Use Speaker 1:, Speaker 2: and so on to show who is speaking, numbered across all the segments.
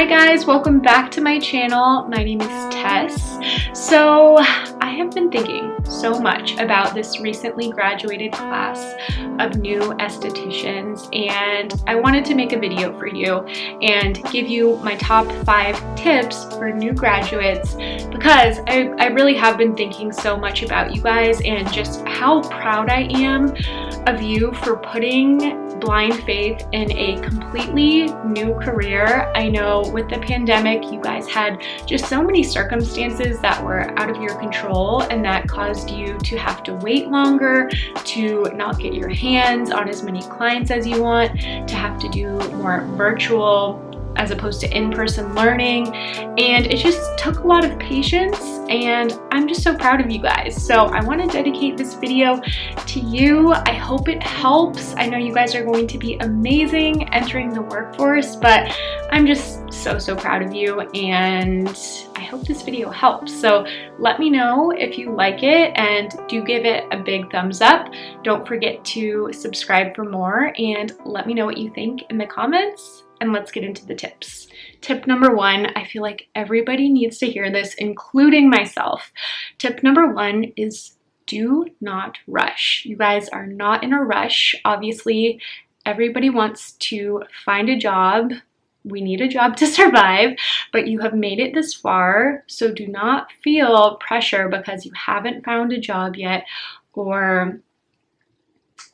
Speaker 1: Hi guys, welcome back to my channel. My name is Tess. So I have been thinking so much about this recently graduated class of new estheticians, and I wanted to make a video for you and give you my top 5 tips for new graduates, because I really have been thinking so much about you guys and just how proud I am of you for putting blind faith in a completely new career. I know with the pandemic, you guys had just so many circumstances that were out of your control and that caused you to have to wait longer, to not get your hands on as many clients as you want, to have to do more virtual as opposed to in-person learning, and it just took a lot of patience, and I'm just so proud of you guys. So I want to dedicate this video to you. I hope it helps. I know you guys are going to be amazing entering the workforce, but I'm just so proud of you, and I hope this video helps. So let me know if you like it, and do give it a big thumbs up. Don't forget to subscribe for more, and let me know what you think in the comments. And let's get into the tips. Tip number 1, I feel like everybody needs to hear this, including myself. Tip number 1 is do not rush. You guys are not in a rush. Obviously, everybody wants to find a job. We need a job to survive, but you have made it this far, so do not feel pressure because you haven't found a job yet, or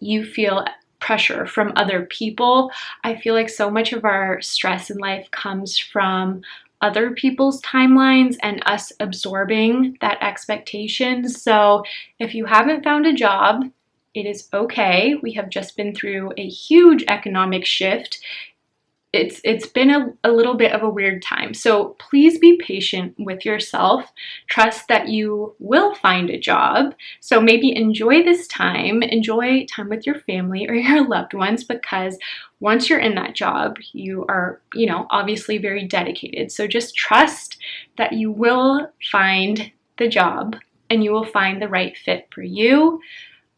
Speaker 1: you feel pressure from other people. I feel like so much of our stress in life comes from other people's timelines and us absorbing that expectation. So if you haven't found a job, it is okay. We have just been through a huge economic shift. It's been a little bit of a weird time. So please be patient with yourself. Trust that you will find a job. So maybe enjoy this time. Enjoy time with your family or your loved ones, because once you're in that job, you are, obviously very dedicated. So just trust that you will find the job and you will find the right fit for you.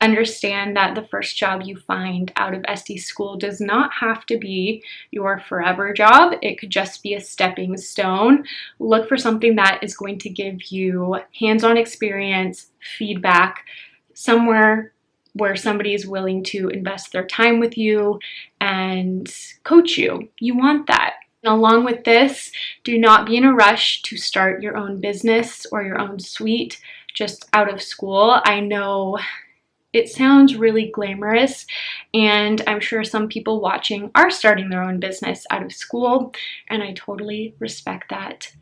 Speaker 1: Understand that the first job you find out of ESTY school does not have to be your forever job. It could just be a stepping stone. Look for something that is going to give you hands-on experience, feedback, somewhere where somebody is willing to invest their time with you and coach you. You want that. And along with this, do not be in a rush to start your own business or your own suite just out of school. I know it sounds really glamorous, and I'm sure some people watching are starting their own business out of school, and I totally respect that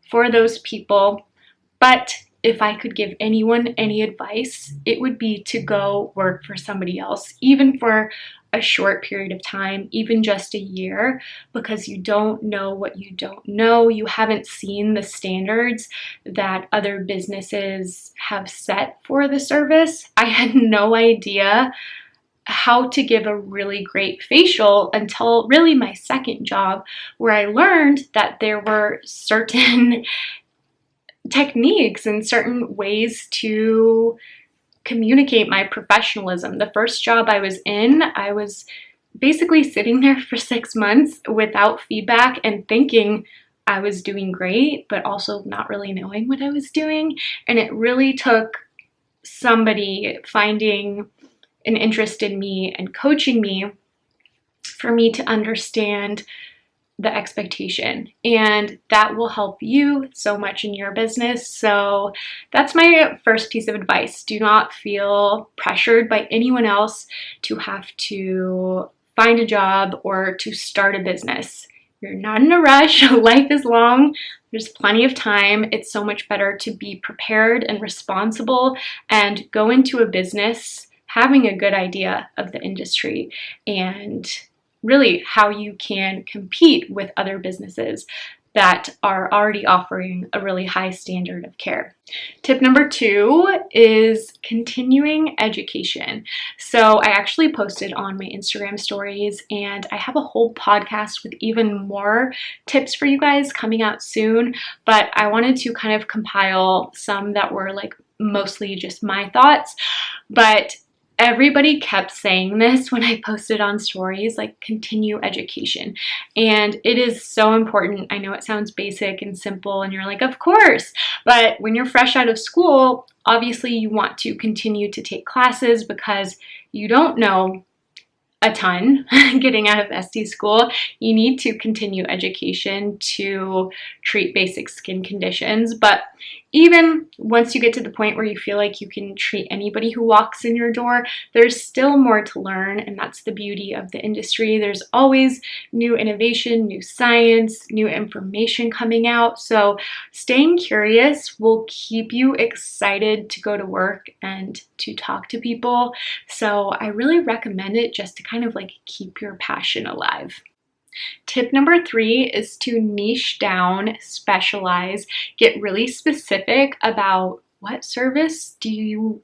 Speaker 1: for those people. But if I could give anyone any advice, it would be to go work for somebody else, even for a short period of time, even just a year, because you don't know what you don't know. You haven't seen the standards that other businesses have set for the service. I had no idea how to give a really great facial until really my second job, where I learned that there were certain techniques and certain ways to communicate my professionalism. The first job I was in, I was basically sitting there for 6 months without feedback and thinking I was doing great, but also not really knowing what I was doing. And it really took somebody finding an interest in me and coaching me for me to understand the expectation, and that will help you so much in your business. So that's my first piece of advice. Do not feel pressured by anyone else to have to find a job or to start a business. You're not in a rush. Life is long. There's plenty of time. It's so much better to be prepared and responsible and go into a business having a good idea of the industry and really how you can compete with other businesses that are already offering a really high standard of care. Tip number 2 is continuing education. So I actually posted on my Instagram stories, and I have a whole podcast with even more tips for you guys coming out soon, but I wanted to kind of compile some that were like mostly just my thoughts. But Everybody kept saying this when I posted on stories, like continue education. And it is so important. I know it sounds basic and simple and you're like, of course, but when you're fresh out of school, obviously you want to continue to take classes because you don't know a ton getting out of ST school. You need to continue education to treat basic skin conditions. But even once you get to the point where you feel like you can treat anybody who walks in your door, there's still more to learn, and that's the beauty of the industry. There's always new innovation, new science, new information coming out. So staying curious will keep you excited to go to work and to talk to people. So I really recommend it just to kind of like keep your passion alive. Tip number 3 is to niche down, specialize, get really specific about what service do you.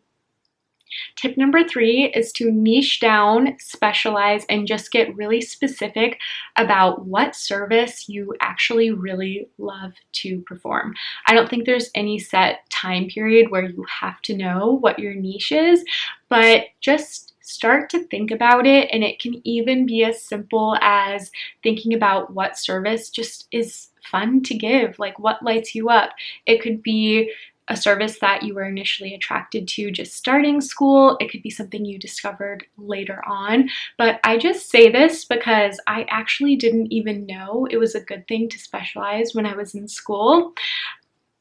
Speaker 1: Tip number 3 is to niche down, specialize, and just get really specific about what service you actually really love to perform. I don't think there's any set time period where you have to know what your niche is, but just start to think about it, and it can even be as simple as thinking about what service just is fun to give, like what lights you up. It could be a service that you were initially attracted to just starting school. It could be something you discovered later on. But I just say this because I actually didn't even know it was a good thing to specialize when I was in school.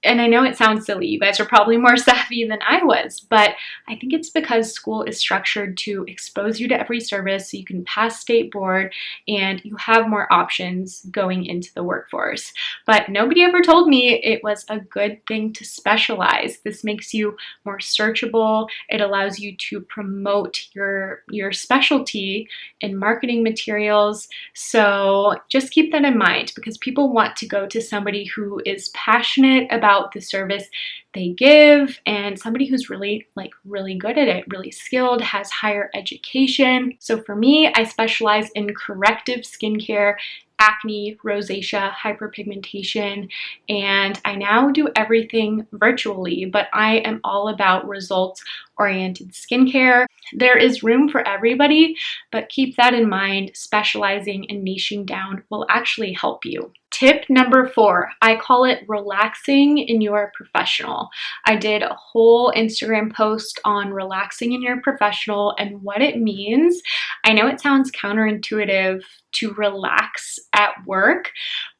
Speaker 1: And I know it sounds silly, you guys are probably more savvy than I was, but I think it's because school is structured to expose you to every service so you can pass state board and you have more options going into the workforce. But nobody ever told me it was a good thing to specialize. This makes you more searchable. It allows you to promote your specialty in marketing materials. So just keep that in mind, because people want to go to somebody who is passionate about the service they give and somebody who's really good at it, really skilled, has higher education. So for me, I specialize in corrective skincare, acne, rosacea, hyperpigmentation, and I now do everything virtually, but I am all about results-oriented skincare. There is room for everybody, but keep that in mind. Specializing and niching down will actually help you. Tip number 4, I call it relaxing in your professional. I did a whole Instagram post on relaxing in your professional and what it means. I know it sounds counterintuitive to relax at work,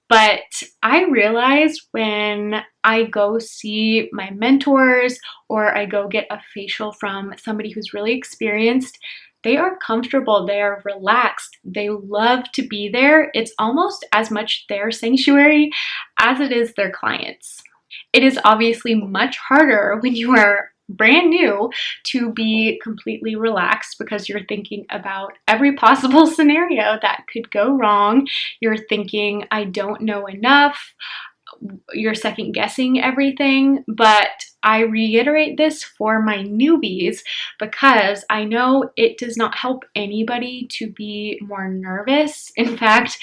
Speaker 1: but I realize when I go see my mentors or I go get a facial from somebody who's really experienced, they are comfortable, they are relaxed, they love to be there. It's almost as much their sanctuary as it is their clients. It is obviously much harder when you are brand new to be completely relaxed because you're thinking about every possible scenario that could go wrong. You're thinking, I don't know enough. You're second guessing everything, but I reiterate this for my newbies because I know it does not help anybody to be more nervous. In fact,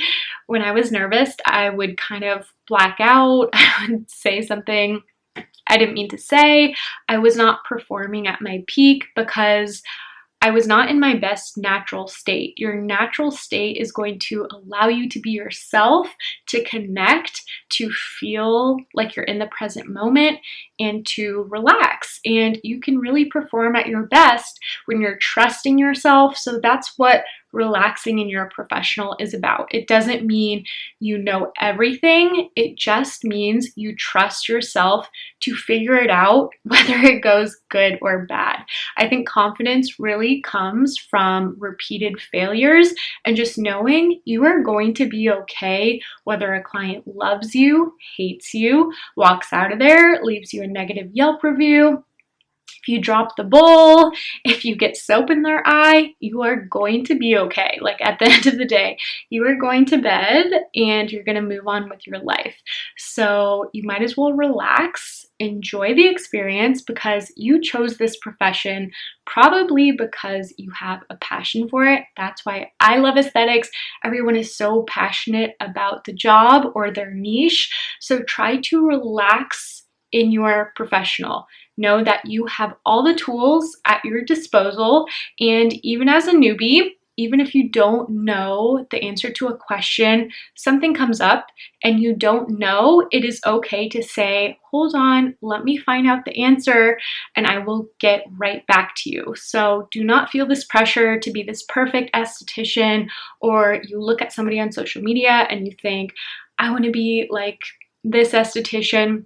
Speaker 1: when I was nervous, I would kind of black out. I would say something I didn't mean to say. I was not performing at my peak because I was not in my best natural state. Your natural state is going to allow you to be yourself, to connect, to feel like you're in the present moment, and to relax. And you can really perform at your best when you're trusting yourself. So that's what relaxing in your professional is about. It doesn't mean you know everything. It just means you trust yourself to figure it out, whether it goes good or bad. I think confidence really comes from repeated failures and just knowing you are going to be okay, whether a client loves you, hates you, walks out of there, leaves you a negative Yelp review. If you drop the bowl, if you get soap in their eye, you are going to be okay. Like at the end of the day, you are going to bed and you're going to move on with your life. So you might as well relax, enjoy the experience because you chose this profession probably because you have a passion for it. That's why I love aesthetics. Everyone is so passionate about the job or their niche. So try to relax in your professional. know that you have all the tools at your disposal. And even as a newbie, even if you don't know the answer to a question, something comes up and you don't know, it is okay to say, hold on, let me find out the answer and I will get right back to you. So do not feel this pressure to be this perfect esthetician, or you look at somebody on social media and you think, I want to be like this esthetician.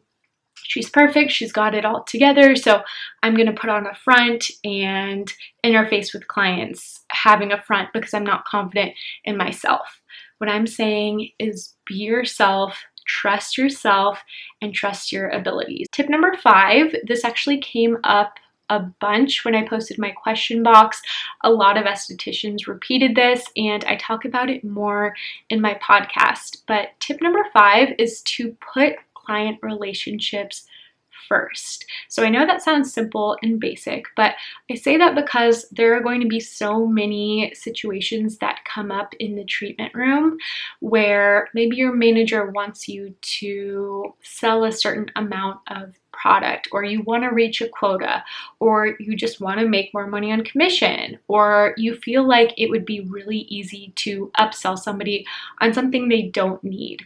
Speaker 1: She's perfect, she's got it all together, so I'm going to put on a front and interface with clients having a front because I'm not confident in myself. What I'm saying is be yourself, and trust your abilities. Tip number 5, this actually came up a bunch when I posted my question box. A lot of estheticians repeated this, and I talk about it more in my podcast. But tip number 5 is to put client relationships first. So I know that sounds simple and basic, but I say that because there are going to be so many situations that come up in the treatment room where maybe your manager wants you to sell a certain amount of product, or you want to reach a quota, or you just want to make more money on commission, or you feel like it would be really easy to upsell somebody on something they don't need.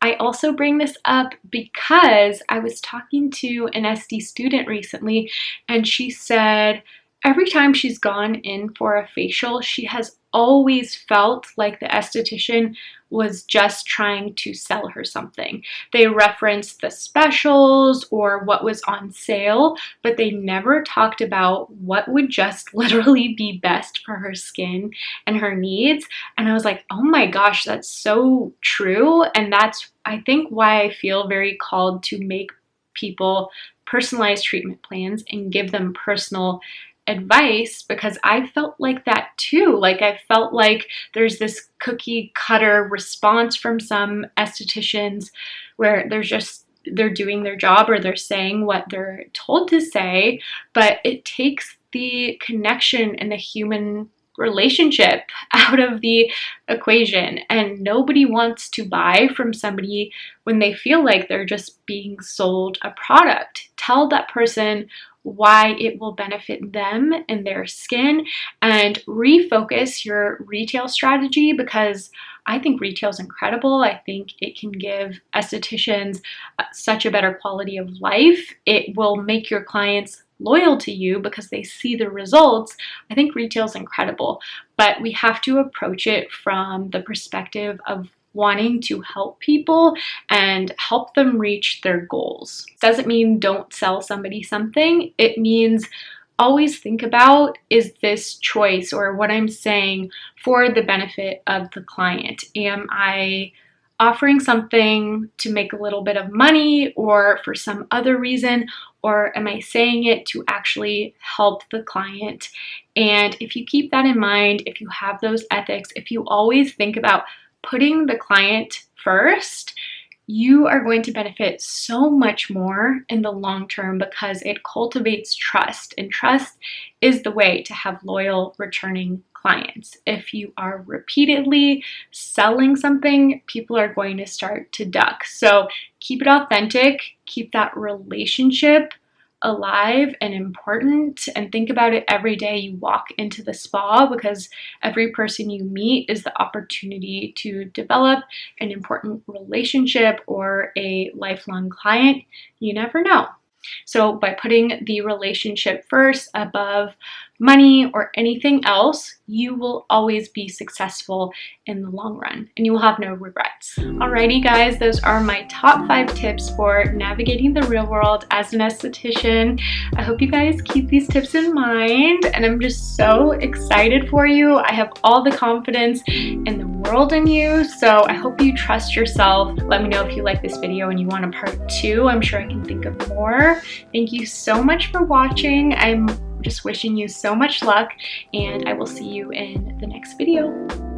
Speaker 1: I also bring this up because I was talking to an SD student recently, and she said every time she's gone in for a facial, she has always felt like the esthetician was just trying to sell her something. They referenced the specials or what was on sale, but they never talked about what would just literally be best for her skin and her needs. And I was like, oh my gosh, that's so true. And that's, I think, why I feel very called to make people personalized treatment plans and give them personal advice, because I felt like that too. Like I felt like there's this cookie cutter response from some estheticians where they're doing their job or they're saying what they're told to say, but it takes the connection and the human relationship out of the equation. And nobody wants to buy from somebody when they feel like they're just being sold a product. Tell that person why it will benefit them and their skin, and refocus your retail strategy, because I think retail is incredible. I think it can give estheticians such a better quality of life. It will make your clients loyal to you because they see the results. I think retail is incredible, but we have to approach it from the perspective of wanting to help people and help them reach their goals. Doesn't mean don't sell somebody something. It means always think about, is this choice or what I'm saying for the benefit of the client? Am I offering something to make a little bit of money or for some other reason, or am I saying it to actually help the client? And if you keep that in mind, if you have those ethics, if you always think about putting the client first, you are going to benefit so much more in the long term, because it cultivates trust, and trust is the way to have loyal returning clients. If you are repeatedly selling something, people are going to start to duck. So keep it authentic, keep that relationship alive and important, and think about it every day you walk into the spa, because every person you meet is the opportunity to develop an important relationship or a lifelong client. You never know. So by putting the relationship first above money or anything else, you will always be successful in the long run, and you will have no regrets. Alrighty guys, those are my top 5 tips for navigating the real world as an esthetician. I hope you guys keep these tips in mind, and I'm just so excited for you. I have all the confidence in the world in you, so I hope you trust yourself. Let me know if you like this video and you want a part 2. I'm sure I can think of more. Thank you so much for watching. I'm just wishing you so much luck, and I will see you in the next video.